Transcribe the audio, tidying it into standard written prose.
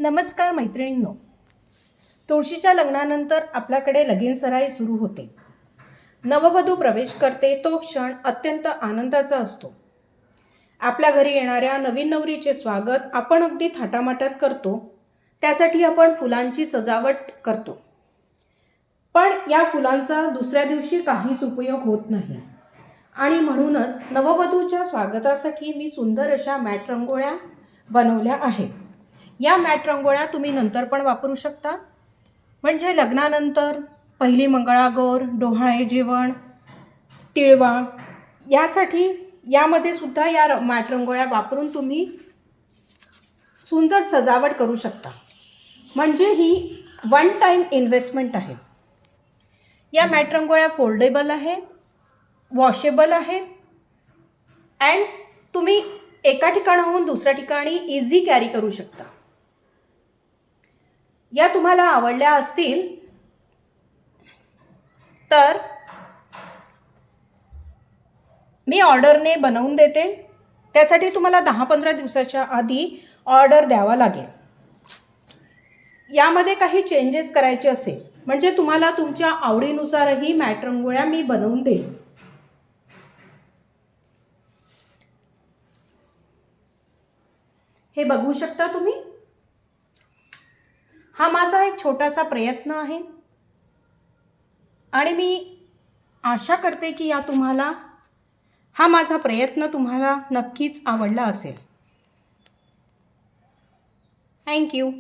नमस्कार मैत्रिणींनो, तुळशीच्या लग्नानंतर आपल्याकडे लगीनसराई सुरू होते. नववधू प्रवेश करते तो क्षण अत्यंत आनंदाचा असतो. आपल्या घरी येणाऱ्या नवीन नवरीचे स्वागत आपण अगदी थाटामाटात करतो. त्यासाठी आपण फुलांची सजावट करतो. पण या फुलांचा दुसऱ्या दिवशी काहीच उपयोग होत नाही आणि म्हणूनच नववधूच्या स्वागतासाठी मी सुंदर अशा मॅट रांगोळ्या बनवल्या आहेत. या मॅट रांगोळ्या तुम्ही नंतर पण वापरू शकता. म्हणजे लग्नानंतर पहिली मंगळागौर, डोहाळे जेवण, तिळवा यासाठी यामध्ये सुद्धा या मॅट रांगोळ्या वापरून तुम्ही सुंदर सजावट करू शकता. म्हणजे ही वन टाईम इन्व्हेस्टमेंट आहे. या मॅट रांगोळ्या फोल्डेबल आहे, वॉशेबल आहे अँड तुम्ही एका ठिकाणाहून दुसऱ्या ठिकाणी इझी कॅरी करू शकता. या तुम्हाला आवडल्या असतील तर मी ऑर्डरने बनवून देते. त्यासाठी तुम्हाला 10-15 दिवसाच्या आधी ऑर्डर द्यावा लागेल. यामध्ये काही चेंजेस करायचे असेल म्हणजे तुम्हाला तुमच्या आवडीनुसारही मॅट रांगोळ्या मी बनवून देईन. हे बघू शकता तुम्ही. हा माझा एक छोटासा प्रयत्न आहे आणि मी आशा करते की हा माझा प्रयत्न तुम्हाला नक्कीच आवडला असेल. थँक्यू.